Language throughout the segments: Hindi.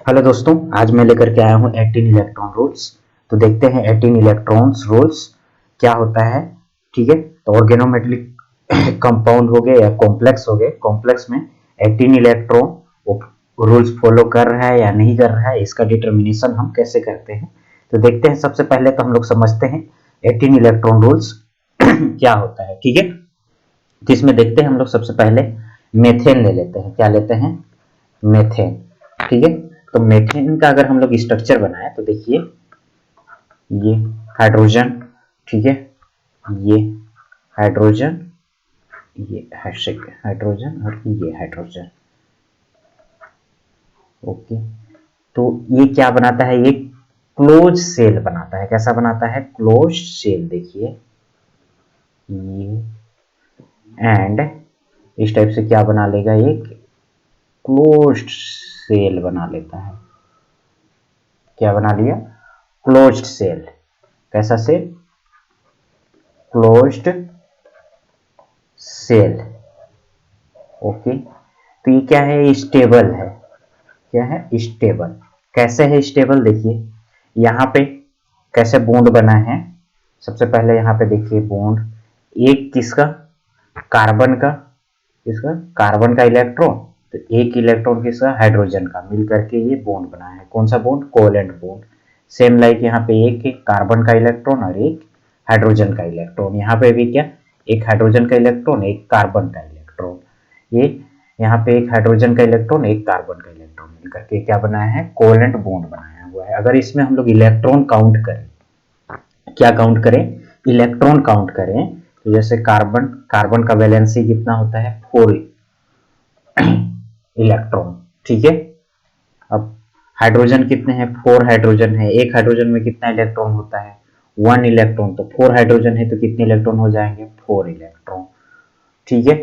हेलो दोस्तों, आज मैं लेकर के आया हूँ 18 इलेक्ट्रॉन रूल्स। तो देखते हैं 18 इलेक्ट्रॉन्स रूल्स क्या होता है। ठीक है, तो ऑर्गेनोमेटेलिक कंपाउंड हो गए या कॉम्प्लेक्स हो गए। कॉम्प्लेक्स में 18 इलेक्ट्रॉन रूल्स फॉलो कर रहा है या नहीं कर रहा है, इसका डिटर्मिनेशन हम कैसे करते हैं। तो देखते हैं, सबसे पहले तो हम लोग समझते हैं 18 इलेक्ट्रॉन रूल्स क्या होता है। ठीक है, तो इसमें देखते हैं हम लोग सबसे पहले मेथेन ले लेते हैं। क्या लेते हैं? मेथेन। ठीक है, तो मेथेन का अगर हम लोग स्ट्रक्चर बनाए तो देखिए, ये हाइड्रोजन, ठीक है, ये हाइड्रोजन, ये हाइड्रोजन और ये हाइड्रोजन। ओके, तो ये क्या बनाता है? ये क्लोज सेल बनाता है। कैसा बनाता है? Close cell. देखिए ये, एंड इस टाइप से क्या बना लेगा? एक क्लोज्ड सेल बना लेता है। क्या बना लिया? Closed cell. कैसा सेल? Closed cell. ओके, तो ये क्या है? स्टेबल है। क्या है? स्टेबल। कैसे है स्टेबल? देखिए यहाँ पे कैसे बॉन्ड बना है। सबसे पहले यहाँ पे देखिए बॉन्ड, एक किसका? कार्बन का। किसका? कार्बन का इलेक्ट्रॉन। तो एक इलेक्ट्रॉन किसका? हाइड्रोजन का। मिल करके ये बॉन्ड बना है। कौन सा bond? Covalent bond. Same like यहाँ पे एक कार्बन का इलेक्ट्रॉन और एक हाइड्रोजन का इलेक्ट्रॉन। यहाँ पे भी क्या? एक हाइड्रोजन का इलेक्ट्रॉन, एक कार्बन का इलेक्ट्रॉन। ये यहाँ पे एक हाइड्रोजन का इलेक्ट्रॉन, एक कार्बन का इलेक्ट्रॉन मिल करके क्या बनाया है? कोवेलेंट बॉन्ड बनाया हुआ है। अगर इसमें हम लोग इलेक्ट्रॉन काउंट करें, क्या काउंट करें? इलेक्ट्रॉन काउंट करें, तो जैसे कार्बन, कार्बन का वैलेंसी कितना होता है? 4 इलेक्ट्रॉन। ठीक है, अब हाइड्रोजन कितने हैं? 4 हाइड्रोजन है। एक हाइड्रोजन में कितना इलेक्ट्रॉन होता है? 1 इलेक्ट्रॉन। तो 4 हाइड्रोजन है तो कितने इलेक्ट्रॉन हो जाएंगे? 4 इलेक्ट्रॉन। ठीक है,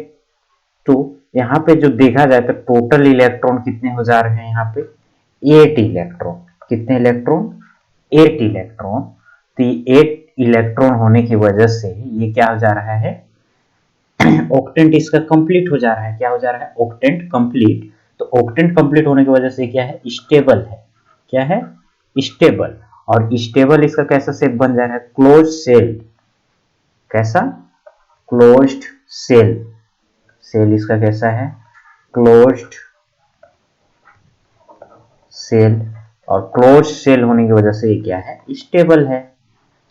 तो यहाँ पे जो देखा जाए तो टोटल इलेक्ट्रॉन कितने हो जा रहे हैं? यहाँ पे 8 इलेक्ट्रॉन। कितने इलेक्ट्रॉन? 8 इलेक्ट्रॉन। तो ये 8 इलेक्ट्रॉन होने की वजह से ये क्या हो जा रहा है? ऑक्टेंट इसका कंप्लीट हो जा रहा है। क्या हो जा रहा है? Octant complete. तो ऑक्टेंट कंप्लीट होने की वजह से क्या है? स्टेबल है। क्या है? स्टेबल। और स्टेबल इसका कैसा शेप बन जा रहा है? Close cell. कैसा? Closed cell. सेल इसका कैसा है? Closed cell. और क्लोज सेल होने की वजह से ये क्या है? स्टेबल है।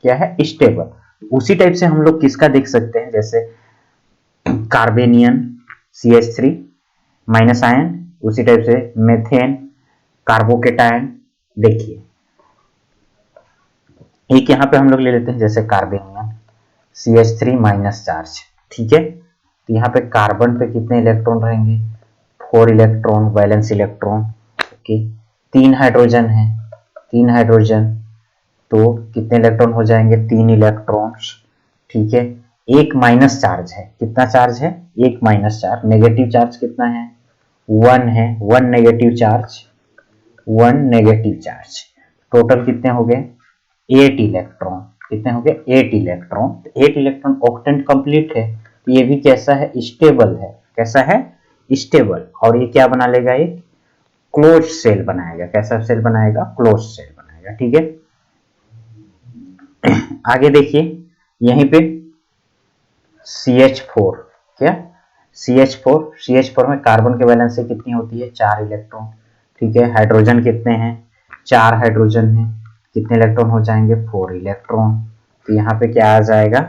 क्या है? स्टेबल। उसी टाइप से हम लोग किसका देख सकते हैं? जैसे कार्बेनियन CH3 माइनस आयन, उसी टाइप से मेथेन, कार्बोकेटायन। देखिए एक यहाँ पे हम लोग ले लेते हैं जैसे कार्बेनियन CH3 माइनस चार्ज। ठीक है, तो यहाँ पे कार्बन पे कितने इलेक्ट्रॉन रहेंगे? 4 electron, valence electron. Okay, 3 hydrogen है। 3 हाइड्रोजन, तो कितने इलेक्ट्रॉन हो जाएंगे? 3 इलेक्ट्रॉन्स। ठीक है, एक माइनस चार्ज है। कितना चार्ज है? एक माइनस चार्ज। नेगेटिव चार्ज कितना है? 1 है। 1 negative charge, 1 negative charge. Total कितने हो गए? 8 इलेक्ट्रॉन। कितने हो गए? 8 इलेक्ट्रॉन। 8 इलेक्ट्रॉन ऑक्टेंट कंप्लीट है, तो ये भी कैसा है? स्टेबल है। कैसा है? स्टेबल। और ये क्या बना लेगा? एक क्लोज सेल बनाएगा। कैसा सेल बनाएगा? क्लोज सेल बनाएगा। ठीक है, आगे देखिए यहीं पे CH4। क्या? CH4 में कार्बन के वैलेंसी कितनी होती है? 4 इलेक्ट्रॉन। ठीक है, हाइड्रोजन कितने हैं? 4 हाइड्रोजन हैं। कितने इलेक्ट्रॉन हो जाएंगे? 4 इलेक्ट्रॉन। तो यहाँ पे क्या आ जाएगा?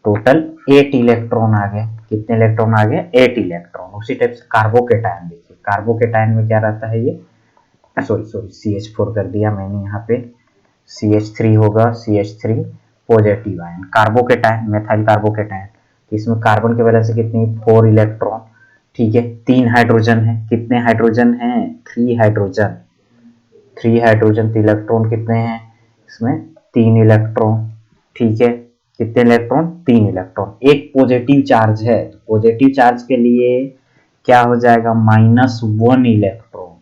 टोटल 8 इलेक्ट्रॉन आ गए। कितने इलेक्ट्रॉन आ गए? 8 इलेक्ट्रॉन। उसी टाइप से कार्बोकेटायन देखिए, कार्बोकेटायन में क्या रहता है? ये सॉरी CH4 कर दिया मैंने यहाँ पे। CH3 होगा, CH3 positive ion. Carbocation, methyl carbocation, इसमें कार्बन के वैलेंसी कितनी? 4 इलेक्ट्रॉन। ठीक है, 3 हाइड्रोजन है। कितने हाइड्रोजन हैं? 3 हाइड्रोजन। 3 हाइड्रोजन, तो इलेक्ट्रॉन कितने हैं इसमें? 3 इलेक्ट्रॉन। ठीक है, कितने इलेक्ट्रॉन? 3 इलेक्ट्रॉन। एक पॉजिटिव चार्ज है, तो पॉजिटिव चार्ज के लिए क्या हो जाएगा? -1 इलेक्ट्रॉन।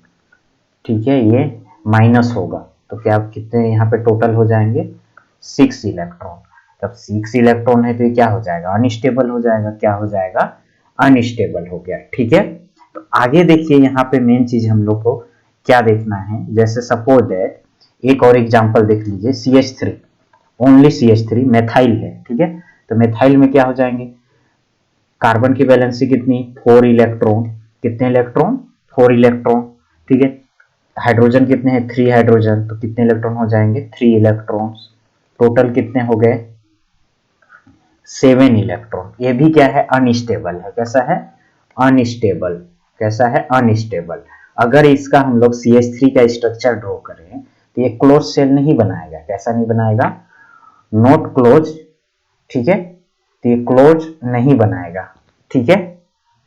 ठीक है, ये माइनस होगा, तो क्या कितने यहाँ पे टोटल हो जाएंगे? 6 इलेक्ट्रॉन। जब 6 इलेक्ट्रॉन है तो ये क्या हो जाएगा? अनस्टेबल हो जाएगा। क्या हो जाएगा? अनस्टेबल हो गया। ठीक है, तो आगे देखिए यहाँ पे मेन चीज हम लोग को क्या देखना है, जैसे सपोज दैट एक और एग्जांपल देख लीजिए, CH3, ओनली CH3 मेथाइल है, ठीक है। तो मेथाइल में क्या हो जाएंगे, कार्बन की वैलेंसी कितनी, 4 इलेक्ट्रॉन, कितने इलेक्ट्रॉन, 4 इलेक्ट्रॉन, ठीक है। हाइड्रोजन कितने हैं, 3 हाइड्रोजन, तो कितने इलेक्ट्रॉन हो जाएंगे, 3 इलेक्ट्रॉन्स, टोटल कितने हो गए, 7 इलेक्ट्रॉन। ये भी क्या है, अनस्टेबल है, कैसा है, अनस्टेबल, कैसा है, अनस्टेबल। अगर इसका हम लोग CH3 का स्ट्रक्चर ड्रॉ करें तो ये क्लोज सेल नहीं बनाएगा, कैसा नहीं बनाएगा, नॉट क्लोज, ठीक है। तो ये क्लोज नहीं बनाएगा, ठीक है,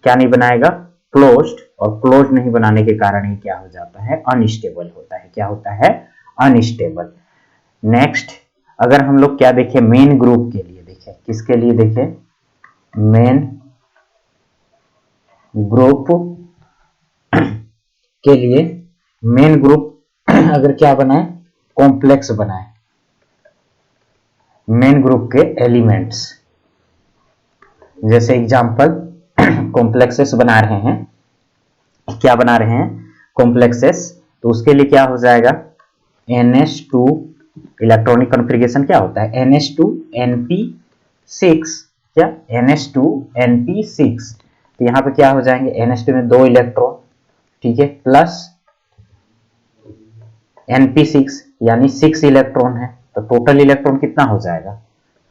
क्या नहीं बनाएगा, क्लोज्ड, और क्लोज नहीं बनाने के कारण ये क्या हो जाता है, अनस्टेबल होता है, क्या होता है, अनस्टेबल। नेक्स्ट, अगर हम लोग क्या देखें, मेन ग्रुप के लिए देखें, किसके लिए देखें, मेन ग्रुप के लिए, मेन ग्रुप अगर क्या बनाए, कॉम्प्लेक्स बनाए, मेन ग्रुप के एलिमेंट्स, जैसे एग्जांपल कॉम्प्लेक्सेस बना रहे हैं, क्या बना रहे हैं, कॉम्प्लेक्सेस, तो उसके लिए क्या हो जाएगा, NH2, इलेक्ट्रॉनिक कॉन्फ़िगरेशन क्या होता है, NH2NP6, क्या, NH2NP6, तो यहां पे क्या हो जाएंगे, NH2 में 2 इलेक्ट्रॉन, ठीक है, प्लस NP6 यानी 6 इलेक्ट्रॉन है, तो टोटल इलेक्ट्रॉन कितना हो जाएगा,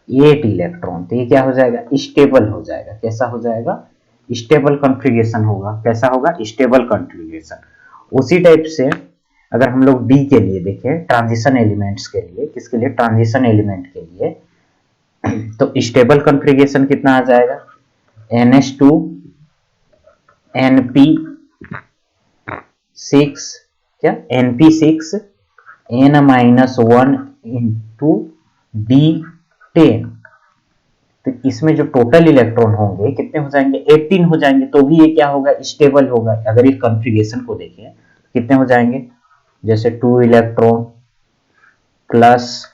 8 इलेक्ट्रॉन। तो ये क्या हो जाएगा, स्टेबल हो जाएगा, कैसा हो जाएगा, स्टेबल कॉन्फ़िगरेशन होगा, कैसा होगा, स्टेबल कॉन्फ़िगरेशन। उसी टाइप से अगर हम लोग डी के लिए देखें, ट्रांजिशन एलिमेंट्स के लिए, किसके लिए, ट्रांजिशन एलिमेंट के लिए, तो स्टेबल कॉन्फ़िगरेशन कितना आ जाएगा, NH2NP6, क्या, NP6 N-1 इंटू D10, तो इसमें जो टोटल इलेक्ट्रॉन होंगे कितने हो जाएंगे, 18 हो जाएंगे, तो भी ये क्या होगा, स्टेबल होगा। अगर इस कॉन्फ़िगरेशन को देखें कितने हो जाएंगे, जैसे 2 electron plus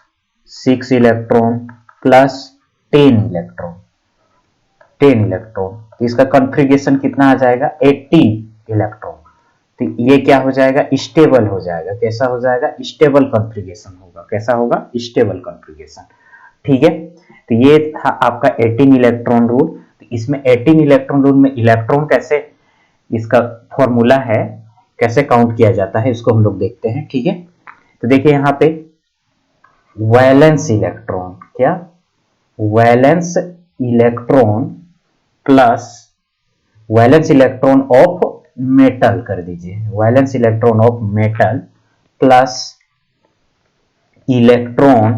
6 electron plus 10 electron, 10 electron, तो इसका कॉन्फ़िगरेशन कितना आ जाएगा, 18 इलेक्ट्रॉन। तो ये क्या हो जाएगा, स्टेबल हो जाएगा, कैसा हो जाएगा, स्टेबल कॉन्फ़िगरेशन होगा, कैसा होगा, स्टेबल कॉन्फ़िगरेशन, ठीक है। तो ये था आपका 18 इलेक्ट्रॉन रूल। तो इसमें 18 इलेक्ट्रॉन रूल में इलेक्ट्रॉन कैसे, इसका फॉर्मूला है, कैसे काउंट किया जाता है, इसको हम लोग देखते हैं, ठीक है। तो देखिए यहाँ पे वैलेंस इलेक्ट्रॉन, क्या, valence electron plus valence electron of metal कर दीजिए, valence electron of metal plus electron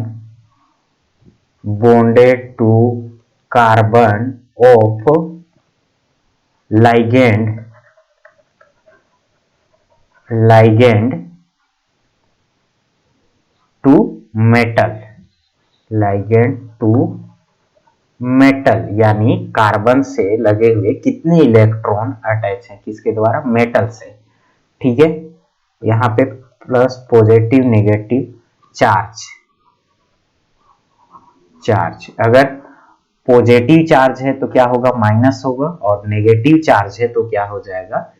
bonded to carbon of ligand to metal, ligand to metal, यानी कार्बन से लगे हुए कितने इलेक्ट्रॉन अटैच हैं, किसके द्वारा, मेटल से, ठीक है। यहां पे प्लस पॉजिटिव नेगेटिव चार्ज, अगर पॉजिटिव चार्ज है तो क्या होगा, माइनस होगा, और नेगेटिव चार्ज है तो क्या हो जाएगा,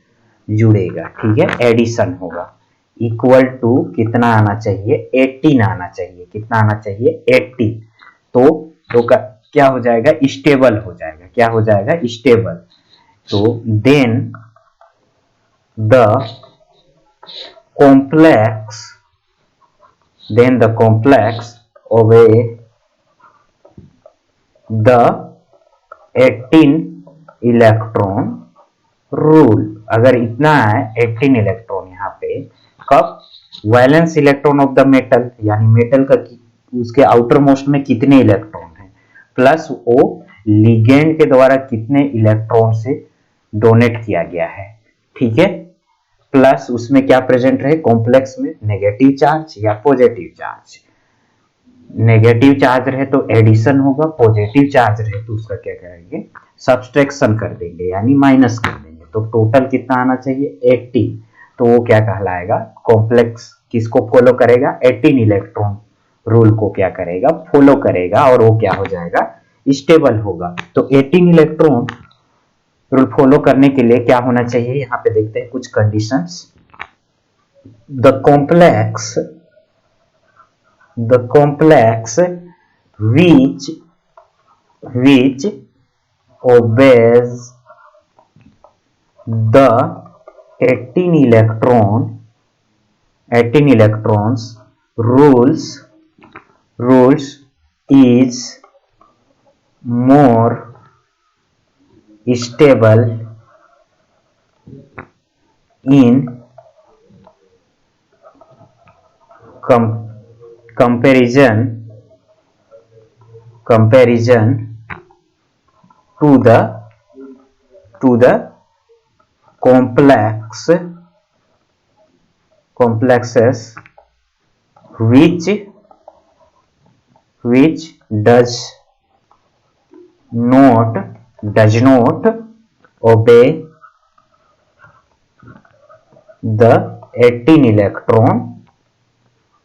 जुड़ेगा, ठीक है, एडिशन होगा। इक्वल टू कितना आना चाहिए, 18 आना चाहिए, कितना आना चाहिए, 18, तो क्या हो जाएगा, स्टेबल हो जाएगा, क्या हो जाएगा, स्टेबल। तो then the complex obey the 18 electron rule. अगर इतना है 18 इलेक्ट्रॉन यहाँ पे, कब, valence electron of the metal, यानी मेटल का उसके आउटर मोस्ट में कितने इलेक्ट्रॉन हैं, प्लस वो लिगेंड के द्वारा कितने इलेक्ट्रॉन से डोनेट किया गया है, ठीक है, प्लस उसमें क्या प्रेजेंट रहे, कॉम्प्लेक्स में नेगेटिव चार्ज या पॉजिटिव चार्ज। नेगेटिव चार्ज रहे तो एडिशन होगा, पॉजिटिव चार्ज रहे तो उसका क्या करेंगे, सब्सट्रैक्शन कर देंगे, यानी माइनस कर देंगे। तो टोटल कितना आना चाहिए, 18, तो वो क्या कहलाएगा, कॉम्प्लेक्स किसको फॉलो करेगा, 18 इलेक्ट्रॉन रूल को क्या करेगा, फॉलो करेगा, और वो क्या हो जाएगा, स्टेबल होगा। तो 18 इलेक्ट्रॉन रूल फॉलो करने के लिए क्या होना चाहिए, यहाँ पे देखते हैं कुछ conditions. the complex which obeys the 18 electrons rules is more stable in comparison to the complexes which does not obey the 18 electron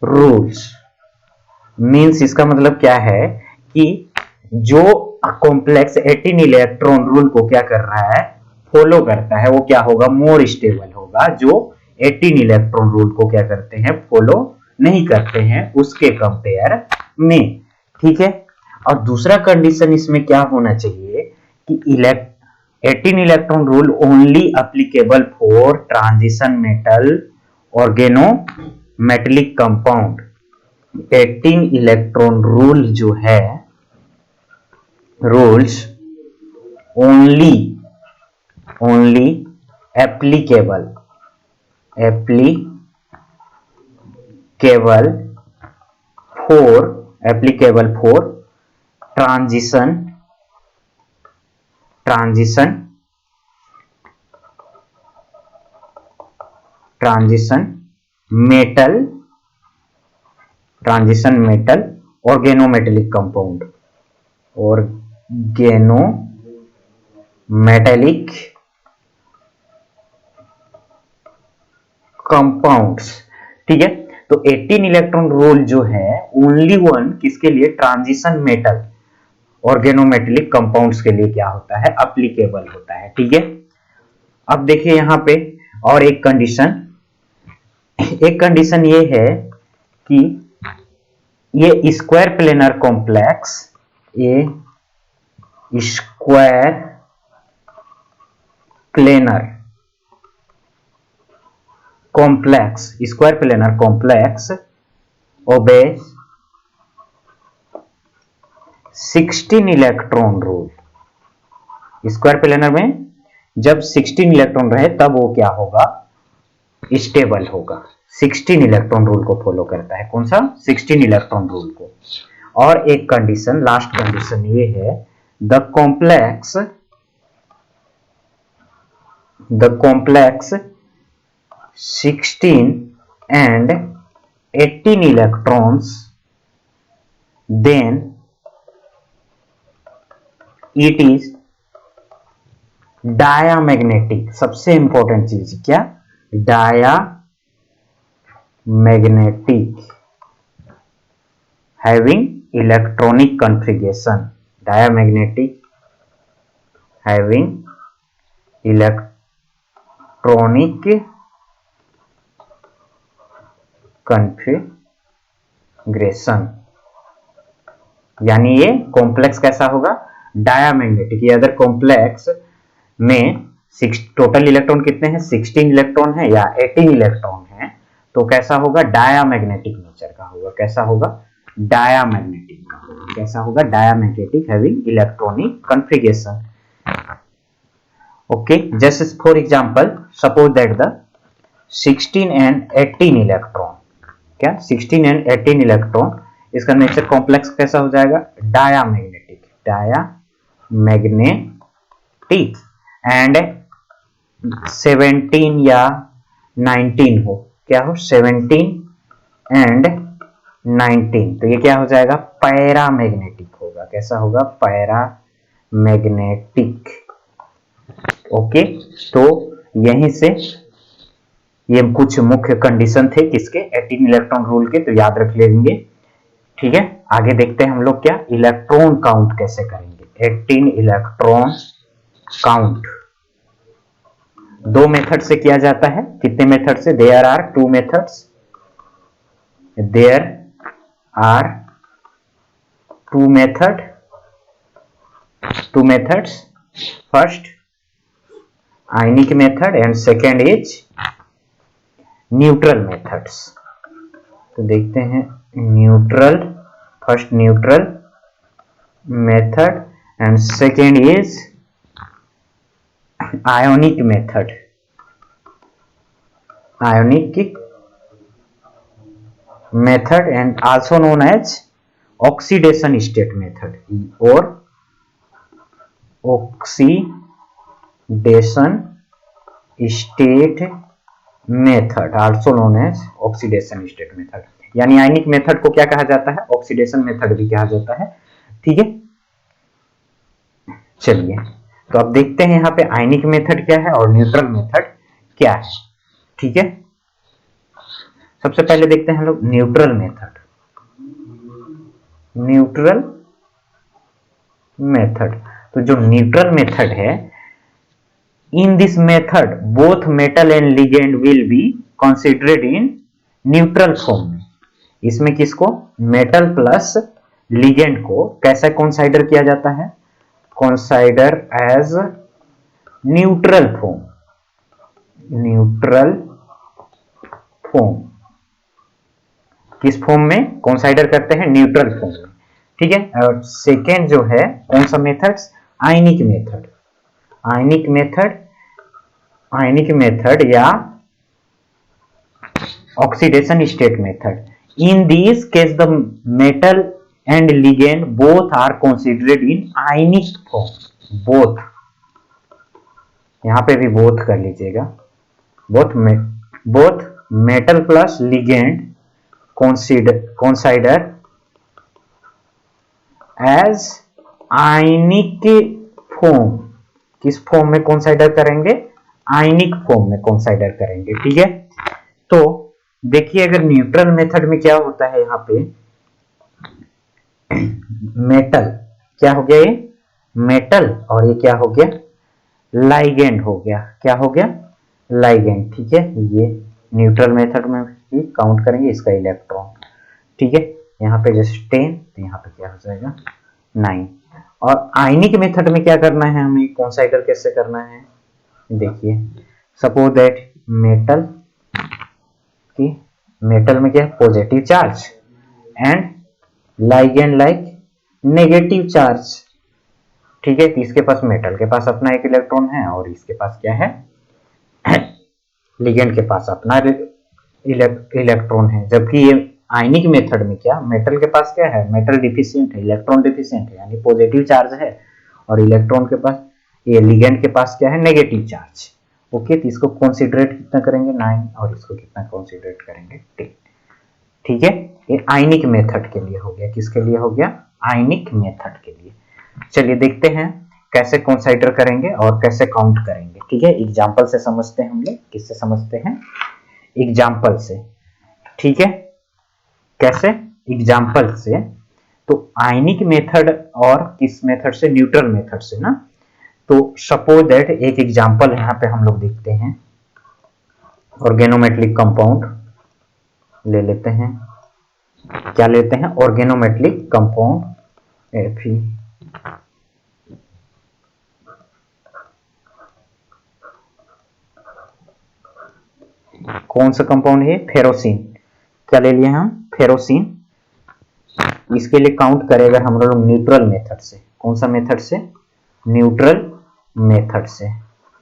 rules. Means इसका मतलब क्या है कि जो कॉम्प्लेक्स 18 इलेक्ट्रॉन रूल को क्या कर रहा है, फॉलो करता है, वो क्या होगा, मोर स्टेबल होगा। जो 18 इलेक्ट्रॉन रूल को क्या करते हैं, फॉलो नहीं करते हैं, उसके कंपेयर में। ठीक है। और दूसरा कंडीशन इसमें क्या होना चाहिए कि 18 electron rule only applicable for transition metal organometallic compound. 18 electron rule जो है, rules only applicable for transition metal organometallic compounds. ठीक है। तो 18 इलेक्ट्रॉन रूल जो है ओनली वन किसके लिए, ट्रांजिशन मेटल ऑर्गेनोमेटेलिक कंपाउंड्स के लिए क्या होता है, एप्लीकेबल होता है। ठीक है। अब देखिए यहां पे और एक कंडीशन ये है कि ये square planar complex, square planar complex obeys 16 electron rule. Square planar में जब 16 इलेक्ट्रॉन रहे तब वो क्या होगा, स्टेबल होगा। 16 इलेक्ट्रॉन रूल को फॉलो करता है। कौन सा, 16 इलेक्ट्रॉन रूल को। और एक कंडीशन, लास्ट कंडीशन ये है, the complex 16 and 18 electrons, then it is diamagnetic. सबसे इंपॉर्टेंट चीज क्या, diamagnetic, having electronic configuration, diamagnetic having electronic configuration. यानी ये कॉम्प्लेक्स कैसा होगा, डायामैग्नेटिक। ये अदर कॉम्प्लेक्स में टोटल इलेक्ट्रॉन कितने हैं, 16 इलेक्ट्रॉन है या 18 इलेक्ट्रॉन है, तो कैसा होगा, डायामैग्नेटिक नेचर का होगा। कैसा होगा, डायामैग्नेटिक का होगा। कैसा होगा, diamagnetic having electronic configuration. Okay, just for example suppose that the 16 and 18 electron, क्या 16 एंड 18 इलेक्ट्रॉन, इसका नेचर कॉम्प्लेक्स कैसा हो जाएगा, डायामैग्नेटिक एंड 17 या 19 हो, क्या हो, 17 एंड 19, तो ये क्या हो जाएगा, पैरामैग्नेटिक होगा। कैसा होगा, पैरामैग्नेटिक। ओके, तो यहीं से ये कुछ मुख्य कंडीशन थे किसके, 18 इलेक्ट्रॉन रूल के, तो याद रख लेंगे। ठीक है, आगे देखते हैं हम लोग क्या, इलेक्ट्रॉन काउंट कैसे करेंगे। 18 इलेक्ट्रॉन काउंट, दो मेथड से किया जाता है। कितने मेथड से? There are two methods, there are two methods, first ionic method and second is neutral methods. तो देखते हैं neutral, first neutral method and second is ionic method, ionic method and also known as oxidation state method or oxidation state method also known as oxidation state method। यानी आयनिक मेथड को क्या कहा जाता है? ऑक्सीडेशन मेथड भी कहा जाता है। ठीक है, चलिए तो अब देखते हैं यहाँ पे आयनिक मेथड क्या है और न्यूट्रल मेथड क्या है। ठीक है, सबसे पहले देखते हैं हम लोग न्यूट्रल मेथड। न्यूट्रल मेथड, तो जो न्यूट्रल मेथड है, in this method both metal and ligand will be considered in neutral form में। इसमें किसको? मेटल प्लस लिगेंड को कैसे कंसाइडर किया जाता है? Consider as neutral form, neutral form. किस फॉर्म में कंसाइडर करते हैं? न्यूट्रल फॉर्म में। ठीक है, और सेकेंड जो है कौन सा methods? Ionic method. Ionic method, ionic method या oxidation state method. In this case the metal and ligand both are considered in ionic form. Both, यहां पे भी बोथ कर लीजिएगा। Both metal plus ligand consider as ionic form. किस फॉर्म में कंसाइडर करेंगे? आयनिक फॉर्म में कंसाइडर करेंगे। ठीक है, तो देखिए अगर न्यूट्रल मेथड में क्या होता है, यहाँ पे मेटल क्या हो गया? ये मेटल, और ये क्या हो गया? लाइगेंड हो गया। क्या हो गया? लाइगेंड। ठीक है, ये न्यूट्रल मेथड में भी काउंट करेंगे इसका इलेक्ट्रॉन। ठीक है, यहाँ पे जैसे 10, तो यहाँ पे क्या हो जाएगा? 9। और आयनिक मेथड में क्या करना है हमें? कंसाइडर कैसे करना है? देखिए, सपोज दैट मेटल की, मेटल में क्या है? Positive charge and ligand like negative charge. ठीक है, तो इसके पास, मेटल के पास अपना एक इलेक्ट्रॉन है और इसके पास क्या है? लिगेंड के पास अपना इलेक्ट्रॉन है। जबकि ये आयनिक मेथड में क्या? मेटल के पास क्या है? मेटल डिफिशिएंट है, इलेक्ट्रॉन डिफिशिएंट है, यानी पॉजिटिव चार्ज है, और इलेक्ट्रॉन के पास, ये लिगेंड के पास क्या है? Negative charge. ओके, तो इसको कंसीडरेट कितना करेंगे? 9, और इसको कितना कंसीडरेट करेंगे? 10। ठीक है, ये आयनिक मेथड के लिए हो गया। किसके लिए हो गया? आयनिक मेथड के लिए। चलिए देखते हैं कैसे कंसीडर करेंगे और कैसे काउंट करेंगे। ठीक है, एग्जांपल से समझते हैं हम लोग। किससे समझते हैं? एग्जांपल से। ठीक है, कैसे? एग्जांपल से। तो आयनिक मेथड और किस मेथड से? न्यूट्रल मेथड से ना। तो सपोज दैट एक एग्जांपल यहाँ पे हम लोग देखते हैं, ऑर्गेनोमेटलिक कंपाउंड ले लेते हैं। क्या लेते हैं? Organometallic compound Fe। कौन सा कंपाउंड है? फेरोसिन। क्या ले लिया हम? फेरोसिन। इसके लिए काउंट करेगा हम लोग न्यूट्रल मेथड से। कौन सा मेथड से? न्यूट्रल मेथड से।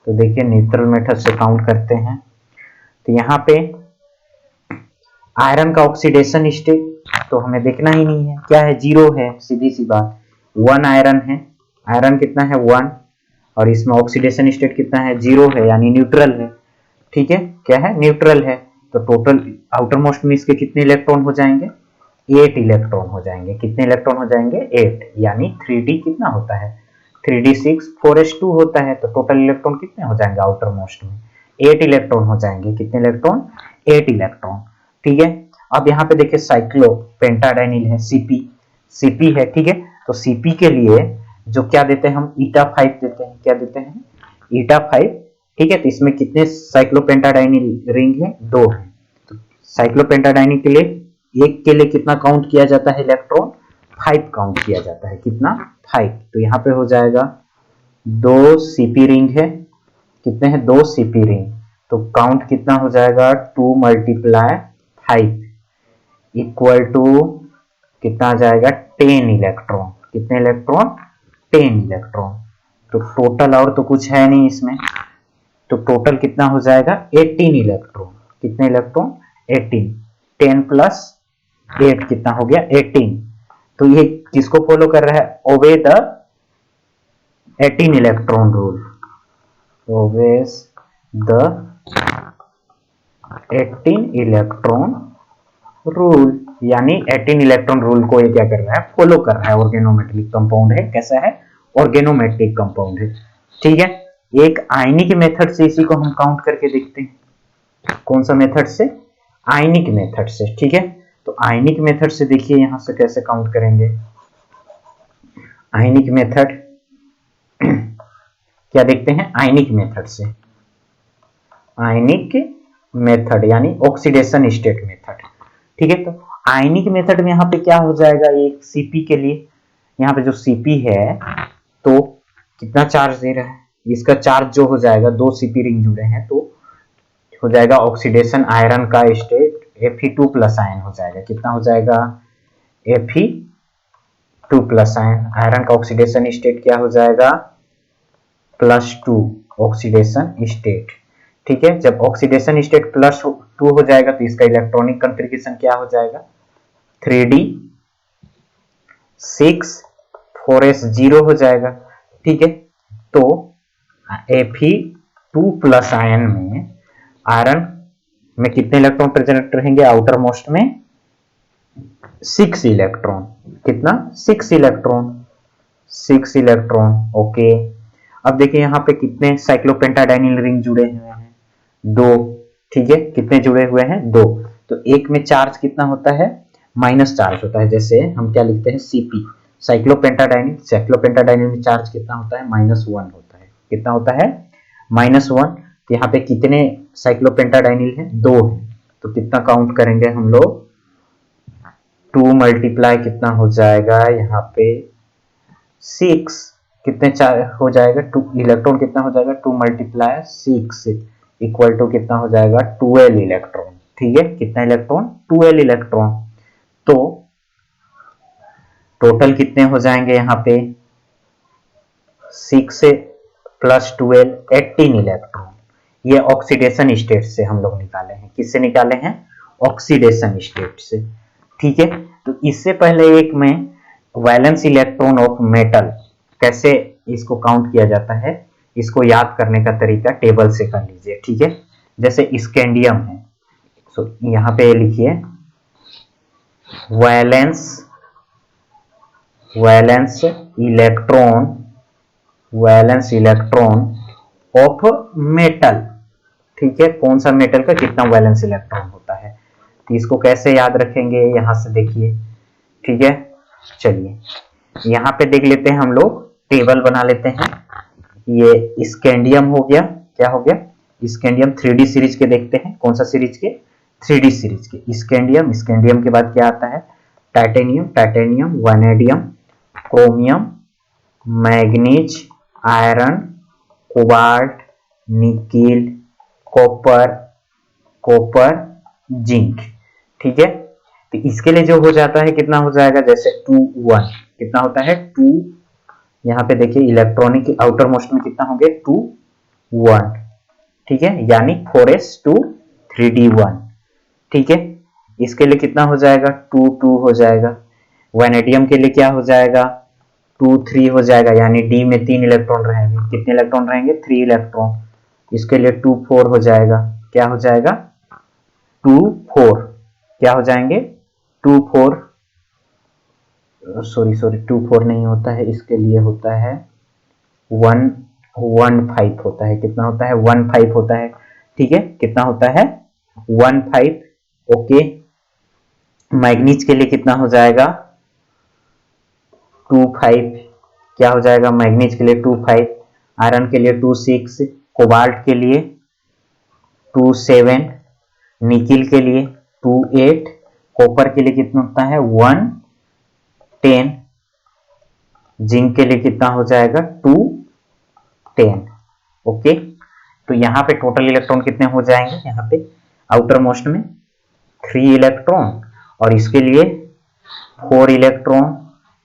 तो देखिए न्यूट्रल मेथड से काउंट करते हैं, तो यहाँ पे आयरन का ऑक्सीडेशन स्टेट तो हमें देखना ही नहीं है, क्या है? 0 है, सीधी सी बात। 1 आयरन है, आयरन कितना है? 1, और इसमें ऑक्सीडेशन स्टेट कितना है? 0 है, यानी न्यूट्रल है। ठीक है, क्या है? न्यूट्रल है। तो टोटल आउटर मोस्ट में इसके कितने इलेक्ट्रॉन हो जाएंगे? 8 इलेक्ट्रॉन हो जाएंगे। कितने इलेक्ट्रॉन हो जाएंगे? 8, यानी 3d कितना होता है? 3d 6 4s2 होता है। तो टोटल इलेक्ट्रॉन कितने हो जाएंगे आउटर मोस्ट में? 8 इलेक्ट्रॉन हो जाएंगे। कितने इलेक्ट्रॉन? 8 इलेक्ट्रॉन। ठीक है, अब यहाँ पे देखिए साइक्लो पेंटाडाइनिल है, सीपी है। ठीक है, तो सीपी के लिए जो क्या देते हैं हम? ईटा 5 देते हैं। क्या देते हैं? ईटा 5 ठीक है, तो इसमें कितने साइक्लोपेंटाडाइनिल रिंग है? 2 है। तो साइक्लोपेंटाडाइनिल के लिए एक के लिए कितना काउंट किया जाता है इलेक्ट्रॉन? 5 काउंट किया जाता है। कितना? 5। तो यहाँ पे हो जाएगा 2 सीपी रिंग है। कितने हैं? 2 सीपी रिंग। तो काउंट कितना हो जाएगा? 2 × 5 इक्वल टू कितना आ जाएगा? 10 इलेक्ट्रॉन। कितने इलेक्ट्रॉन? 10 इलेक्ट्रॉन। तो टोटल और तो कुछ है नहीं इसमें, तो टोटल कितना हो जाएगा? 18 इलेक्ट्रॉन। कितने इलेक्ट्रॉन? 18। 10 + 8 कितना हो गया? 18। तो ये किसको फॉलो कर रहा है? ओबे the 18 electron rule. Obeys the 18 electron rule, यानी 18 इलेक्ट्रॉन रूल को ये क्या कर रहा है? फॉलो कर रहा है। ऑर्गेनोमेट्रिक कंपाउंड है। कैसा है? ऑर्गेनोमेट्रिक कंपाउंड है। ठीक है, एक आयनिक मेथड से इसी को हम काउंट करके देखते हैं। कौन सा मेथड से? आयनिक मेथड से। ठीक है, तो आयनिक मेथड से देखिए यहां से कैसे काउंट करेंगे। आयनिक मेथड क्या देखते हैं? आयनिक मेथड से। आयनिक मेथड यानी ऑक्सीडेशन स्टेट मेथड। ठीक है, तो आयनिक मेथड में यहाँ पे क्या हो जाएगा? एक सीपी के लिए, यहाँ पे जो सीपी है तो कितना चार्ज दे रहा है? इसका चार्ज जो हो जाएगा, 2 सीपी रिंग जुड़े हैं तो हो जाएगा ऑक्सीडेशन आयरन का स्टेट Fe2+ आयन हो जाएगा। कितना हो जाएगा? Fe2+ ion. आयरन का ऑक्सीडेशन स्टेट क्या हो जाएगा? +2 ऑक्सीडेशन स्टेट। ठीक है, जब ऑक्सीडेशन स्टेट +2 हो जाएगा तो इसका इलेक्ट्रॉनिक कंट्रीब्यूशन क्या हो जाएगा? 3d6 4s0 हो जाएगा। ठीक है, तो Fe2+ आयन में आयरन में कितने इलेक्ट्रॉन प्रेजेंट रहेंगे? आउटर मोस्ट में 6 इलेक्ट्रॉन। कितना? 6 इलेक्ट्रॉन। 6 इलेक्ट्रॉन। ओके, अब देखिए यहाँ पे कितने साइक्लोपेंटाडाइनिल रिंग जुड़े हुए हैं? 2। ठीक है, कितने जुड़े हुए हैं? 2। तो एक में चार्ज कितना होता है? माइनस चार्ज होता है। जैसे हम क्या लिखते हैं? Cp। साइक्लोपेंटाडाइनिल में चार्ज कितना होता है? -1 होता है। कितना होता है? -1। तो यहाँ पे कितने साइक्लोपेंटाडाइनिल है? 2 है। तो कितना काउंट करेंगे हम लोग? 2 × कितना हो जाएगा यहाँ पे? 6। कितने हो जाएगा? 2 इलेक्ट्रॉन कितना हो जाएगा? 2 × 6 इक्वल टू कितना हो जाएगा? 12 इलेक्ट्रॉन। ठीक है, कितना इलेक्ट्रॉन? 12 इलेक्ट्रॉन। तो टोटल कितने हो जाएंगे यहाँ पे? 6 से +12 18 इलेक्ट्रॉन। ये ऑक्सीडेशन स्टेट से हम लोग निकाले हैं। किससे निकाले हैं? ऑक्सीडेशन स्टेट से। ठीक है, तो इससे पहले एक में वैलेंस इलेक्ट्रॉन ऑफ मेटल कैसे इसको काउंट किया जाता है, इसको याद करने का तरीका टेबल से कर लीजिए। ठीक है, जैसे स्कैंडियम है, सो यहाँ पे लिखिए वैलेंस इलेक्ट्रॉन ऑफ मेटल। ठीक है, कौन सा मेटल का कितना वैलेंस इलेक्ट्रॉन होता है, तो इसको कैसे याद रखेंगे? यहां से देखिए। ठीक है, चलिए यहां पे देख लेते हैं, हम लोग टेबल बना लेते हैं। ये स्कैंडियम हो गया। क्या हो गया? स्कैंडियम 3D सीरीज के देखते हैं। कौन सा सीरीज के? 3D सीरीज के। स्कैंडियम के बाद क्या आता है? Titanium, vanadium, chromium, manganese, iron, cobalt, nickel, copper, zinc. ठीक है, तो इसके लिए जो हो जाता है कितना हो जाएगा? जैसे 2 1 कितना होता है? 2। यहाँ पे देखिए इलेक्ट्रॉनिक आउटर मोस्ट में कितना होंगे? 2 1। ठीक है, यानी 4s2 3d1। ठीक है, इसके लिए कितना हो जाएगा? 2 2 हो जाएगा। वैनेडियम के लिए क्या हो जाएगा? 2 3 हो जाएगा, यानी डी में 3 इलेक्ट्रॉन रहेंगे। कितने इलेक्ट्रॉन रहेंगे? 3 इलेक्ट्रॉन। इसके लिए 2 4 हो जाएगा। क्या हो जाएगा? 2 4 क्या हो जाएंगे? 2 4 सॉरी 2 4 नहीं होता है, इसके लिए होता है 1 1 5 होता है। कितना होता है? 1 5 होता है। ठीक है, कितना होता है? 1 5। ओके, मैग्नीज के लिए कितना हो जाएगा? 2 5। क्या हो जाएगा? मैग्नीज के लिए 2 5। आयरन के लिए 2 6। कोबाल्ट के लिए 27, निकिल के लिए 28, कॉपर के लिए कितना होता है 110, जिंक के लिए कितना हो जाएगा 210। ओके, तो यहाँ पे टोटल इलेक्ट्रॉन कितने हो जाएंगे, यहाँ पे आउटर मोस्ट में 3 इलेक्ट्रॉन, और इसके लिए 4 इलेक्ट्रॉन,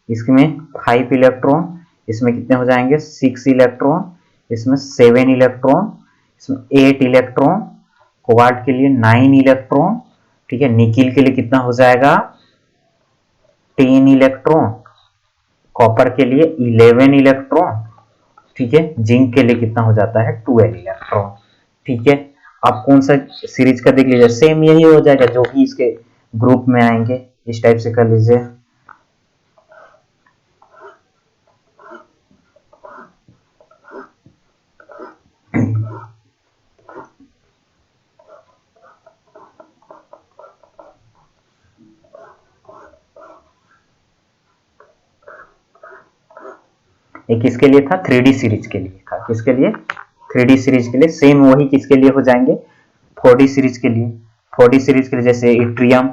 इसमें 5 इलेक्ट्रॉन, इसमें कितने हो जाएंगे 6 इलेक्ट्रॉन, इसमें 7 इलेक्ट्रॉन, इसमें 8 इलेक्ट्रॉन, कोबाल्ट के लिए 9 इलेक्ट्रॉन, ठीक है, निकिल के लिए कितना हो जाएगा 10 इलेक्ट्रॉन, कॉपर के लिए 11 इलेक्ट्रॉन, ठीक है, जिंक के लिए कितना हो जाता है 12 इलेक्ट्रॉन। ठीक है, आप कौन सा सीरीज का देख लीजिए, सेम यही हो जाएगा जो भी इसके ग्रुप में आएंगे, इस टाइप से कर लीजिए। एक किसके लिए था 3D सीरीज के लिए था, किसके लिए 3D सीरीज के लिए, सेम वही किसके लिए हो जाएंगे 4D सीरीज के लिए। 4D सीरीज के लिए जैसे इट्रियम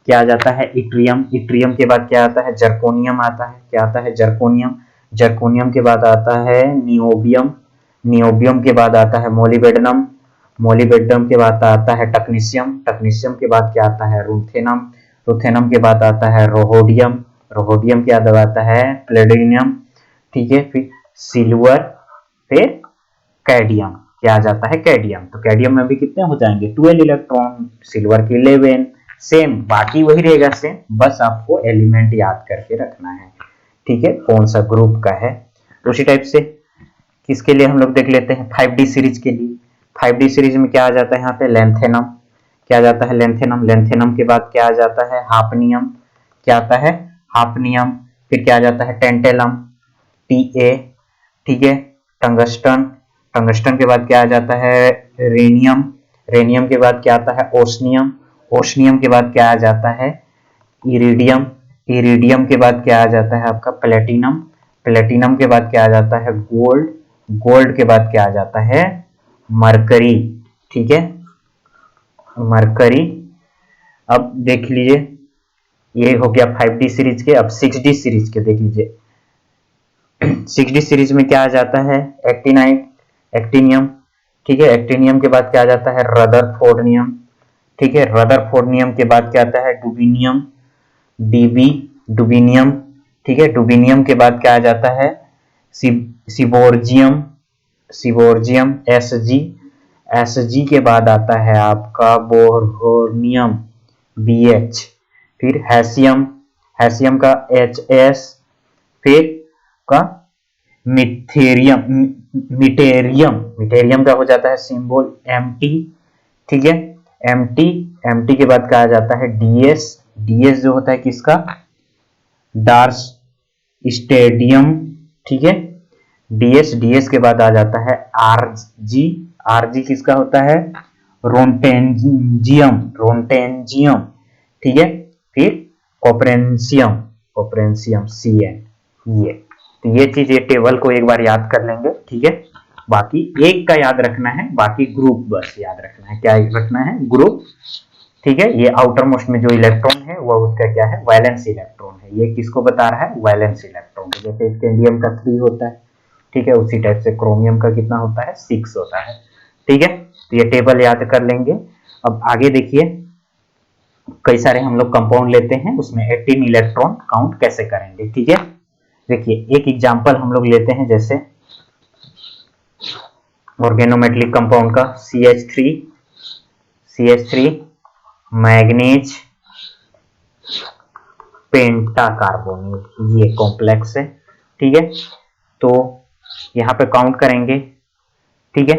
क्या आ जाता है इट्रियम, इट्रियम के बाद क्या आता है जर्कोनियम आता है, क्या आता है जर्कोनियम, जर्कोनियम के बाद आता है नियोबियम, नियोबियम के बाद आता है मोलिबेडनम, मोलिबेडनम के बाद आता है टक्नीशियम, टक्नीशियम के बाद क्या आता है रुथेनम, रुथेनम के बाद आता है रोहोडियम, रोहोडियम के बाद आता है प्लेटिनियम, ठीक है, फिर सिल्वर, फिर कैडियम, क्या आ जाता है कैडियम, तो कैडियम में भी कितने हो जाएंगे 12 इलेक्ट्रॉन, सिल्वर के 11, सेम बाकी वही रहेगा सेम, बस आपको एलिमेंट याद करके रखना है, ठीक है, कौन सा ग्रुप का है। उसी टाइप से किसके लिए हम लोग देख लेते हैं 5D सीरीज के लिए। 5D सीरीज में क्या आ जाता है यहाँ पे लेंथेनम, क्या आ जाता है लेंथेनम, लेंथेनम के बाद क्या आ जाता है हाफनियम, क्या आता है हाफनियम, फिर क्या आ जाता है टेंटेलम TA, ठीक है, टंगस्टन, टंगस्टन के बाद क्या आ जाता है रेनियम, रेनियम के बाद क्या आता है ओस्नियम, ओस्नियम के बाद क्या आ जाता है इरिडियम, इरिडियम के बाद क्या आ जाता है आपका प्लेटिनम, प्लेटिनम के बाद क्या आ जाता है गोल्ड, गोल्ड के बाद क्या आ जाता है मरकरी, ठीक है, मरकरी। अब देख लीजिए ये हो गया 5D सीरीज के, अब 6D सीरीज के देख लीजिए। 6D सीरीज में क्या आ जाता है एक्टिनाइट, एक्टिनियम, ठीक है, एक्टिनियम के बाद क्या आ जाता है रदरफोर्डियम, ठीक है, रदरफोर्डियम के बाद क्या आता है डुबिनियम, डीबी, डुबिनियम, ठीक है, डुबिनियम के बाद क्या आ जाता है सिबोर्जियम, सिबोर्जियम एसजी, एसजी के बाद आता है आपका बोरोनियम BH, फिर हैसियम, हैसियम का HS, फिर का मिथेरियम, मिटेरियम, मिटेरियम का हो जाता है सिंबल MT, ठीक है, MT, MT के बाद क्या आ जाता है DS, DS जो होता है किसका डार्स स्टेडियम, ठीक है, DS, DS के बाद आ जाता है RG, RG किसका होता है रोन्टेंजियम, रोन्टेंजियम, ठीक है, फिर कॉपरेंशियम, कॉपरेंशियम CN, ये तो ये चीज ये टेबल को एक बार याद कर लेंगे, ठीक है, बाकी एक का याद रखना है, बाकी ग्रुप बस याद रखना है, क्या रखना है ग्रुप, ठीक है, ये आउटर मोस्ट में जो इलेक्ट्रॉन है वो उसका क्या है वैलेंस इलेक्ट्रॉन है, ये किसको बता रहा है वैलेंस इलेक्ट्रॉन, जैसे स्कैंडियम का 3 होता है, ठीक है, उसी टाइप से क्रोमियम का कितना होता है 6 होता है, ठीक है, तो ये टेबल याद कर लेंगे। अब आगे देखिए कई सारे हम लोग कंपाउंड लेते हैं, उसमें 18 इलेक्ट्रॉन काउंट कैसे करेंगे, ठीक है, देखिए एक एग्जांपल हम लोग लेते हैं जैसे ऑर्गेनोमेटेलिक कंपाउंड का CH3, CH3 मैग्नीज पेंटाकार्बोनिल, ये कॉम्प्लेक्स है, ठीक है, तो यहाँ पे काउंट करेंगे, ठीक है,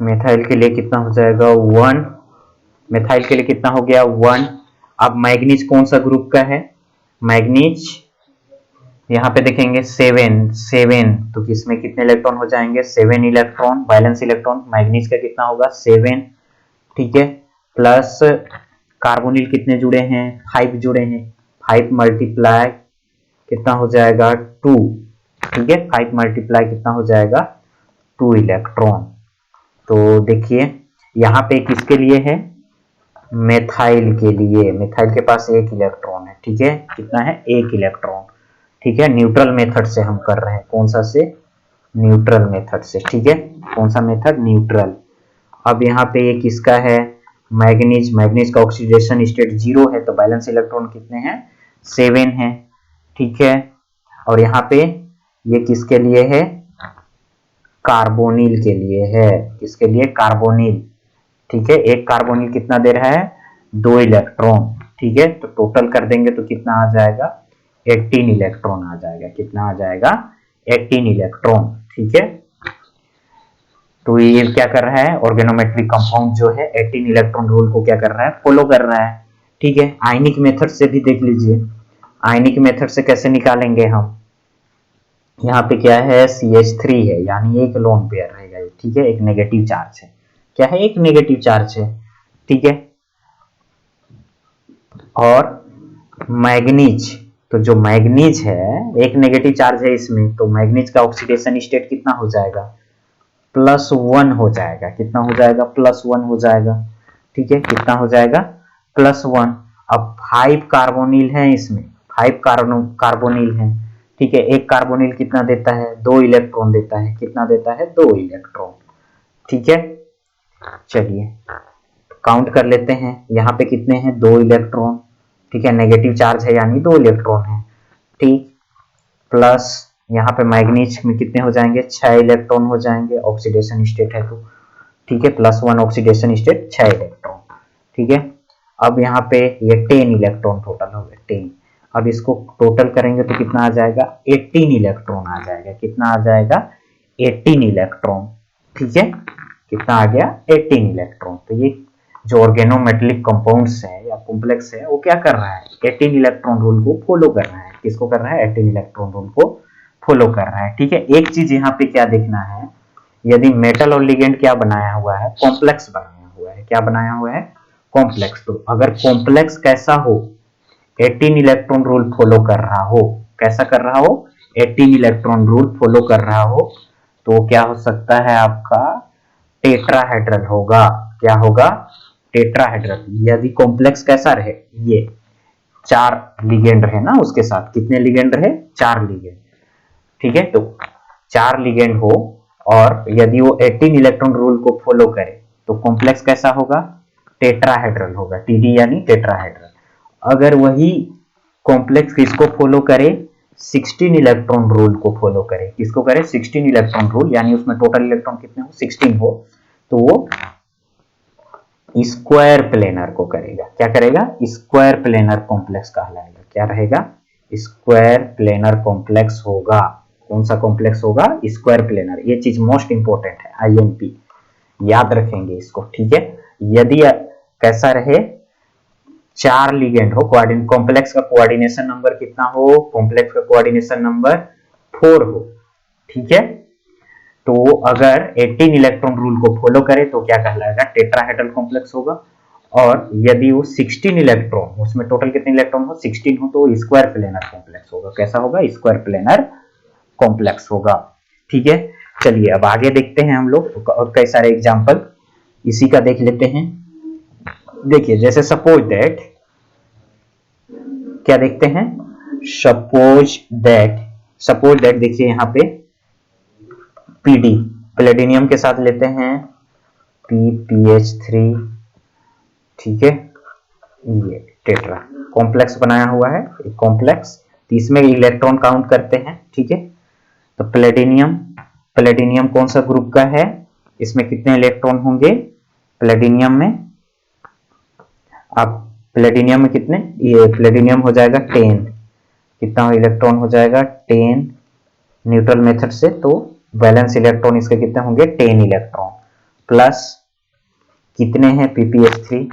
मेथाइल के लिए कितना हो जाएगा 1, मेथाइल के लिए कितना हो गया 1। अब मैग्नीज कौन सा ग्रुप का है, मैग्नीज यहाँ पे देखेंगे 7, 7 तो किसमें कितने इलेक्ट्रॉन हो जाएंगे 7 इलेक्ट्रॉन, वैलेंस इलेक्ट्रॉन मैग्नीज का कितना होगा 7, ठीक है, प्लस कार्बोनिल कितने जुड़े हैं 5 जुड़े हैं, 5 मल्टीप्लाई कितना हो जाएगा 2, ठीक है, 5 मल्टीप्लाई कितना हो जाएगा 2 इलेक्ट्रॉन। तो देखिए यहाँ पे किसके लिए है, मेथाइल के लिए, मेथाइल के पास 1 इलेक्ट्रॉन है, ठीक है, कितना है 1 इलेक्ट्रॉन, ठीक है। न्यूट्रल मेथड से हम कर रहे हैं, कौन सा से, न्यूट्रल मेथड से, ठीक है, कौन सा मेथड, न्यूट्रल। अब यहाँ पे ये किसका है, मैग्नीज, मैग्नीज का ऑक्सीडेशन स्टेट 0 है, तो बैलेंस इलेक्ट्रॉन कितने हैं, 7 है, ठीक है। और यहाँ पे ये किसके लिए है, कार्बोनिल के लिए है, किसके लिए, कार्बोनिल, ठीक है। एक कार्बोनिल कितना दे रहा है, 2 इलेक्ट्रॉन, ठीक है। तो टोटल कर देंगे तो कितना आ जाएगा, 18 इलेक्ट्रॉन आ जाएगा, कितना आ जाएगा, 18 इलेक्ट्रॉन, ठीक है। तो ये क्या कर रहा है, ऑर्गेनोमेट्रिक कंपाउंड जो है 18 इलेक्ट्रॉन रूल को क्या कर रहा है, फॉलो कर रहा है, ठीक है। आयनिक मेथड से भी देख लीजिए, आयनिक मेथड से कैसे निकालेंगे हम, यहाँ पे क्या है, CH3 है, यानी एक लोन पेयर रहेगा, ठीक है, एक नेगेटिव चार्ज है, क्या है, एक नेगेटिव चार्ज है, ठीक है। और मैग्नीज, तो जो मैग्नीज है एक नेगेटिव चार्ज है इसमें, तो मैग्नीज का ऑक्सीडेशन स्टेट कितना हो जाएगा, +1 हो जाएगा, कितना हो जाएगा, +1 हो जाएगा, ठीक है, कितना हो जाएगा, +1। अब 5 कार्बोनिल है इसमें, 5 कार्बोनिल है, ठीक है। एक कार्बोनिल कितना देता है, 2 इलेक्ट्रॉन देता है, कितना देता है, 2 इलेक्ट्रॉन, ठीक है। चलिए काउंट कर लेते हैं, यहाँ पे कितने हैं, 2 इलेक्ट्रॉन, ठीक है, नेगेटिव चार्ज है यानी 2 इलेक्ट्रॉन है, ठीक, प्लस यहाँ पे मैग्नीज में कितने हो जाएंगे, 6 इलेक्ट्रॉन हो जाएंगे, ऑक्सीडेशन स्टेट है तो, ठीक है, +1 ऑक्सीडेशन स्टेट, 6 इलेक्ट्रॉन, ठीक है। अब यहाँ पे ये 10 इलेक्ट्रॉन टोटल हो गए, 10। अब इसको टोटल करेंगे तो कितना आ जाएगा, 18 इलेक्ट्रॉन आ जाएगा, कितना आ जाएगा, 18 इलेक्ट्रॉन, ठीक है, कितना आ गया, 18 इलेक्ट्रॉन। तो ये जो ऑर्गेनोमेटेलिक कंपाउंड्स है या कॉम्प्लेक्स है वो क्या कर रहा है, 18 इलेक्ट्रॉन रूल को फॉलो कर रहा है, किसको कर रहा है, 18 इलेक्ट्रॉन रूल को फॉलो कर रहा है, ठीक है। एक चीज यहाँ पे क्या देखना है, यदि मेटल और लिगेंड क्या बनाया हुआ है, कॉम्प्लेक्स बनाया हुआ है, क्या बनाया हुआ है, कॉम्प्लेक्स। तो अगर कॉम्प्लेक्स कैसा हो, 18 इलेक्ट्रॉन रूल फॉलो कर रहा हो, कैसा कर रहा हो, 18 इलेक्ट्रॉन रूल फॉलो कर रहा हो, तो क्या हो सकता है आपका, टेट्राहेड्रल होगा, क्या होगा, टेट्राहेड्रल। यदि कॉम्प्लेक्स कैसा रहे, ये 4 लिगेंड रहे ना उसके साथ, कितने लिगेंड रहे, 4 लिगेंड, ठीक है। तो 4 लिगेंड हो और यदि वो 18 इलेक्ट्रॉन रूल को फॉलो करे तो कॉम्प्लेक्स कैसा होगा, टेट्राहेड्रल होगा, TD यानी टेट्राहेड्रल। अगर वही कॉम्प्लेक्स किसको फॉलो करे, 16 इलेक्ट्रॉन रूल को फॉलो करे, किसको करे, 16 इलेक्ट्रॉन रूल, यानी उसमें टोटल इलेक्ट्रॉन कितने हो, 16 हो, तो वो स्क्वायर प्लेनर को करेगा, क्या करेगा, स्क्वायर प्लेनर कॉम्प्लेक्स कहलाएगा, क्या रहेगा, स्क्वायर प्लेनर कॉम्प्लेक्स होगा। कौन सा कॉम्प्लेक्स होगा, स्क्वायर प्लेनर। ये चीज मोस्ट इंपोर्टेंट है, IMP याद रखेंगे इसको, ठीक है। यदि कैसा रहे, 4 लिगेंड हो, कोऑर्डिनेट कॉम्प्लेक्स का कोऑर्डिनेशन नंबर कितना हो, कॉम्प्लेक्स का कोऑर्डिनेशन नंबर 4 हो, ठीक है। तो अगर 18 इलेक्ट्रॉन रूल को फॉलो करे तो क्या कहलाएगा, टेट्राहेड्रल कॉम्प्लेक्स होगा। और यदि वो 16 इलेक्ट्रॉन, उसमें टोटल कितने इलेक्ट्रॉन हो, 16 हो, तो स्क्वायर प्लेनर कॉम्प्लेक्स होगा, कैसा होगा, स्क्वायर प्लेनर कॉम्प्लेक्स होगा, ठीक है। चलिए अब आगे देखते हैं हम लोग, और कई सारे एग्जाम्पल इसी का देख लेते हैं। देखिए जैसे सपोज दैट, क्या देखते हैं, सपोज दैट देखिए यहाँ पे PD प्लेटिनियम के साथ लेते हैं, PPH3, ठीक है, ये टेट्रा कॉम्प्लेक्स बनाया हुआ है, एक कॉम्प्लेक्स, तो इसमें इलेक्ट्रॉन काउंट करते हैं, ठीक है। तो प्लेटिनियम कौन सा ग्रुप का है, इसमें कितने इलेक्ट्रॉन होंगे, प्लेटिनियम में, अब प्लेटिनियम में कितने, ये प्लेटिनियम हो जाएगा 10, कितना इलेक्ट्रॉन हो जाएगा, 10 न्यूट्रल मेथड से, तो बैलेंस इलेक्ट्रॉन इसके कितने होंगे, 10 इलेक्ट्रॉन, प्लस कितने हैं, PPH3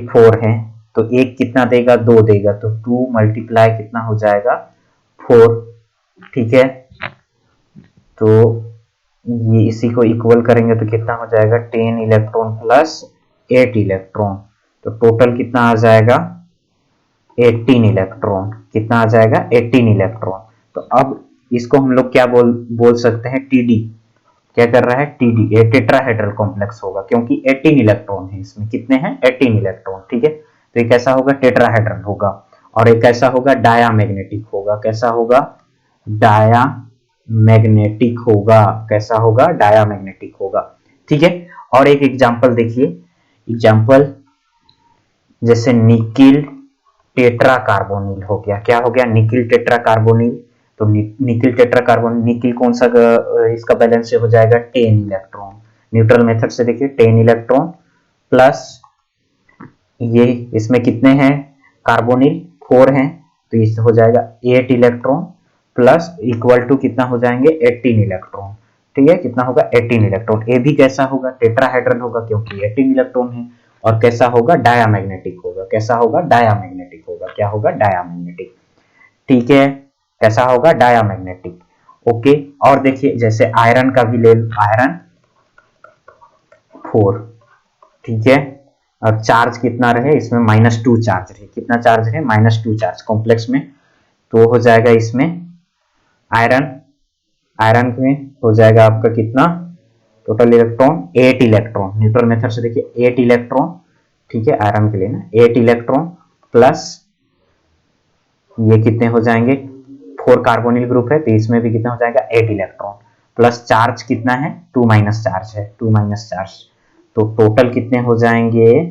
4 है, तो एक कितना देगा, 2 देगा, तो 2 मल्टीप्लाई कितना हो जाएगा, 4, ठीक है। तो ये इसी को इक्वल करेंगे तो कितना हो जाएगा, 10 इलेक्ट्रॉन प्लस 8 इलेक्ट्रॉन, तो टोटल कितना आ जाएगा, 18 इलेक्ट्रॉन, कितना आ जाएगा, 18 इलेक्ट्रॉन। तो अब इसको हम लोग क्या बोल सकते हैं, टीडी। क्या कर रहा है, टीडी, ये टेट्राहेड्रल कॉम्प्लेक्स होगा क्योंकि 18 इलेक्ट्रॉन है इसमें। कितने हैं, 18 इलेक्ट्रॉन, ठीक है। तो ये कैसा होगा, टेट्राहेड्रल होगा। और एक कैसा होगा, डायामैग्नेटिक होगा। कैसा होगा, डायामैग्नेटिक होगा। कैसा होगा, डायामैग्नेटिक होगा, ठीक है। और एक एग्जांपल देखिए, एग्जांपल जैसे निकिल टेट्रा कार्बोनिल हो गया। क्या हो गया, निकिल टेट्रा कार्बोनिल। तो निकिल टेट्रा कार्बोनिल, निकिल कौन सा इसका बैलेंस से हो जाएगा, 10 इलेक्ट्रॉन। न्यूट्रल मेथड से देखिए 10 इलेक्ट्रॉन प्लस ये इसमें कितने हैं, कार्बोनिल 4 हैं, तो इससे हो जाएगा 8 इलेक्ट्रॉन प्लस इक्वल टू कितना हो जाएंगे, 18 इलेक्ट्रॉन, ठीक है। कितना होगा, 18 इलेक्ट्रॉन। ए भी कैसा होगा, टेट्राहेड्रल होगा क्योंकि 18 इलेक्ट्रॉन है। और कैसा होगा, डायामैग्नेटिक होगा। कैसा होगा, डायामैग्नेटिक होगा। क्या होगा, डायामैग्नेटिक, ठीक है। कैसा होगा, डायामैग्नेटिक, ओके। और देखिए जैसे आयरन का भी ले लो, आयरन 4, ठीक है। अब चार्ज कितना रहे इसमें, -2 चार्ज रहे। कितना चार्ज है, -2 चार्ज कॉम्प्लेक्स में। तो हो जाएगा इसमें आयरन, आयरन में हो जाएगा आपका कितना, total electron 8 electron. Neutral method से देखिए 8 इलेक्ट्रॉन, ठीक है, आयरन के लिए ना 8 इलेक्ट्रॉन प्लस ये कितने हो जाएंगे, 4 कार्बोनिल ग्रुप है तो इसमें भी कितना हो जाएगा, 8 इलेक्ट्रॉन प्लस चार्ज कितना है, 2 माइनस चार्ज है, 2 माइनस चार्ज। तो टोटल कितने हो जाएंगे,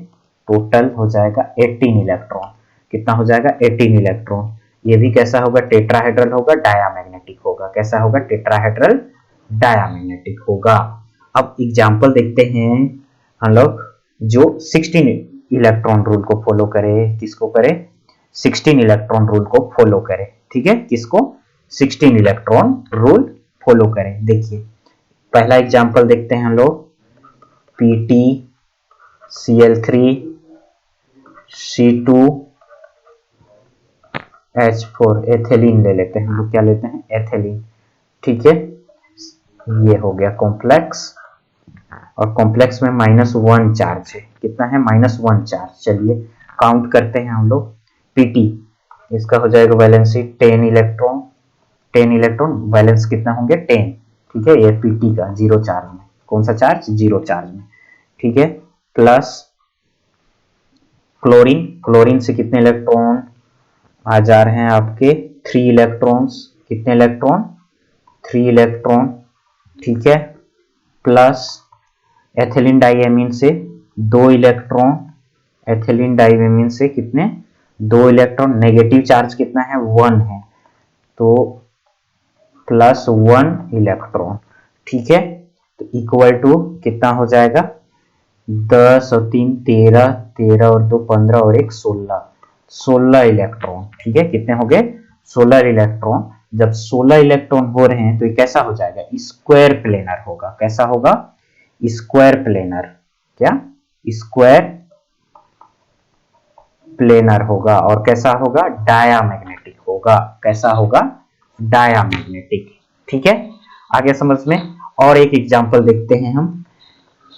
टोटल हो जाएगा 18 इलेक्ट्रॉन। कितना हो जाएगा, 18 इलेक्ट्रॉन। ये भी कैसा होगा, टेट्राहेड्रल होगा, डायामैग्नेटिक होगा। कैसा होगा, टेट्राहेड्रल डायामैग्नेटिक होगा। अब एग्जांपल देखते हैं हम लोग जो 16 इलेक्ट्रॉन रूल को फॉलो करे। किसको करे, 16 इलेक्ट्रॉन रूल को फॉलो करे, ठीक है। किसको, 16 इलेक्ट्रॉन रूल फॉलो करे। देखिए पहला एग्जांपल देखते हैं हम लोग, Pt Cl3 C2 H4 ethylene ले लेते हैं हम लोग। क्या लेते हैं, एथिलीन, ठीक है। ये हो गया कॉम्प्लेक्स, और कॉम्प्लेक्स में -1 चार्ज है। कितना है, -1 चार्ज। चलिए काउंट करते हैं हम लोग। Pt इसका हो जाएगा वैलेंसी 10 इलेक्ट्रॉन, 10 इलेक्ट्रॉन, वैलेंस कितना होंगे, 10, ठीक है। ये Pt का 0 चार्ज में, कौन सा चार्ज, 0 चार्ज में, ठीक है। प्लस क्लोरीन, क्लोरीन से कितने इलेक्ट्रॉन आ जा रहे हैं आपके, 3 इलेक्ट्रॉन्स। कितने इलेक्ट्रॉन, 3 इलेक्ट्रॉन, ठीक है। प्लस एथिलीन डाइएमीन से 2 इलेक्ट्रॉन, एथिलीन डाइएमीन से कितने, 2 इलेक्ट्रॉन। नेगेटिव चार्ज कितना है, 1 है, तो +1 इलेक्ट्रॉन, ठीक है। तो इक्वल टू कितना हो जाएगा, 10 और 3 13, 13 और 2 15 और 1 16, 16 इलेक्ट्रॉन, ठीक है। कितने हो गए, 16 इलेक्ट्रॉन। जब 16 इलेक्ट्रॉन हो रहे हैं तो ये कैसा हो जाएगा, स्क्वायर प्लेनर होगा। कैसा होगा, स्क्वायर प्लेनर। क्या, स्क्वायर प्लेनर होगा। और कैसा होगा, डायामैग्नेटिक होगा। कैसा होगा, डायामैग्नेटिक, ठीक है। आगे समझ में। और एक एग्जांपल देखते हैं हम।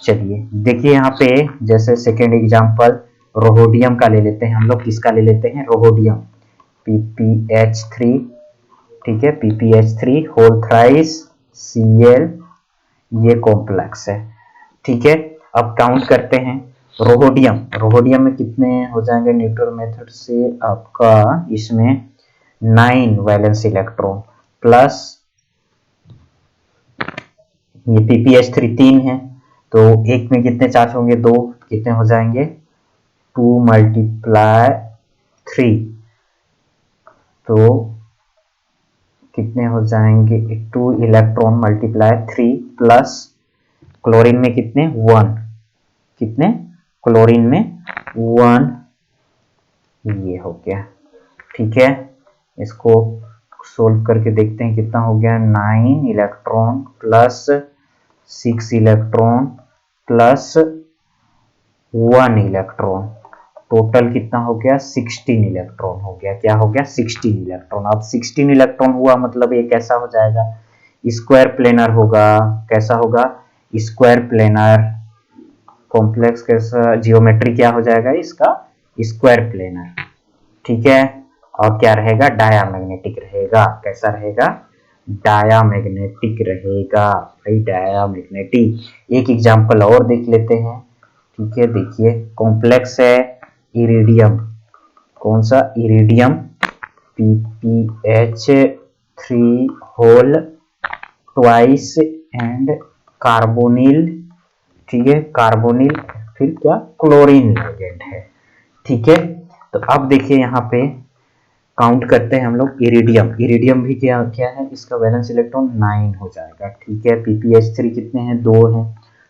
चलिए देखिए यहाँ पे जैसे सेकेंड एग्जांपल रोहोडियम का ले लेते हैं हम लोग। किसका ले लेते हैं, रोहोडियम, PPH3, ठीक है, PPH3 होल थ्राइस Cl, ये कॉम्प्लेक्स है, ठीक है। अब काउंट करते हैं रोहोडियम, रोहोडियम में कितने हो जाएंगे, न्यूट्रल मेथड से आपका इसमें 9 वैलेंस इलेक्ट्रॉन प्लस ये PPH3 3 है, तो एक में कितने चार्ज होंगे, 2, कितने हो जाएंगे, 2 × 3, तो कितने हो जाएंगे, 2 इलेक्ट्रॉन × 3 प्लस क्लोरीन में कितने, 1, कितने, क्लोरीन में 1, ये हो गया, ठीक है। इसको सोल्व करके देखते हैं कितना हो गया, 9 electron plus 6 electron plus 1 electron, total कितना हो गया, 16 इलेक्ट्रॉन हो गया। क्या हो गया, 16 इलेक्ट्रॉन। अब 16 इलेक्ट्रॉन हुआ मतलब ये कैसा हो जाएगा, स्क्वायर प्लेनर होगा। कैसा होगा, स्क्वायर प्लेनर कॉम्प्लेक्स। कैसा, जियोमेट्री क्या हो जाएगा इसका, स्क्वायर प्लेनर, ठीक है। और क्या रहेगा, डायामैग्नेटिक रहेगा। कैसा रहेगा, डायामैग्नेटिक रहेगा भाई, डायामैग्नेटिक। एक एग्जांपल और देख लेते हैं, ठीक है। देखिए कॉम्प्लेक्स है इरिडियम, कौन सा, iridium, PPH3 whole twice and carbonyl, ठीक है, कार्बोनिल, फिर क्या, क्लोरीन लिगेंड है, ठीक है। तो अब देखिए यहाँ पे काउंट करते हैं हम लोग इरिडियम। इरिडियम भी क्या क्या है, इसका वैलेंस इलेक्ट्रॉन 9 हो जाएगा, ठीक है। PPH3 कितने हैं, 2 हैं,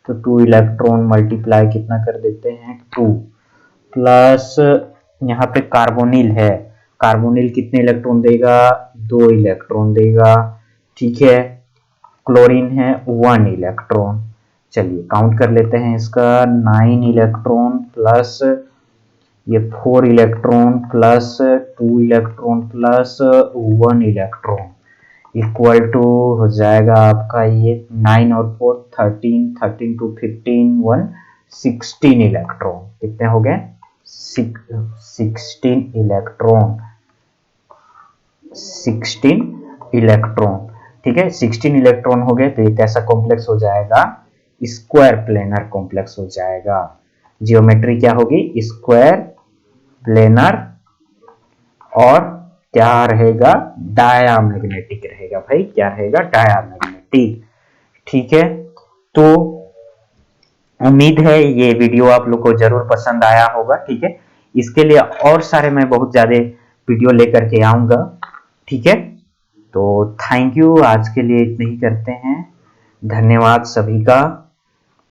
तो 2 इलेक्ट्रॉन मल्टीप्लाई कितना कर देते हैं, 2 प्लस यहाँ पे कार्बोनिल है, कार्बोनिल कितने इलेक्ट्रॉन देगा, 2 इलेक्ट्रॉन देगा, ठीक है। क्लोरीन है 1 इलेक्ट्रॉन। चलिए काउंट कर लेते हैं इसका, 9 इलेक्ट्रॉन प्लस ये 4 electron plus 2 electron plus 1 electron equal to हो जाएगा आपका ये 9 और 4 13, 13 टू 15 1 16 इलेक्ट्रॉन। कितने हो गए, 16 इलेक्ट्रॉन, 16 इलेक्ट्रॉन, ठीक है। 16 इलेक्ट्रॉन हो गए तो ये कैसा कॉम्प्लेक्स हो जाएगा, स्क्वायर प्लेनर कॉम्प्लेक्स हो जाएगा। जियोमेट्री क्या होगी, स्क्वायर प्लेनर, और क्या रहेगा, डायामैग्नेटिक रहेगा भाई, क्या रहेगा, डायामैग्नेटिक, ठीक है। तो उम्मीद है ये वीडियो आप लोग को जरूर पसंद आया होगा, ठीक है। इसके लिए और सारे मैं बहुत ज्यादा वीडियो लेकर के आऊंगा, ठीक है। तो थैंक यू, आज के लिए इतना ही करते हैं, धन्यवाद सभी का।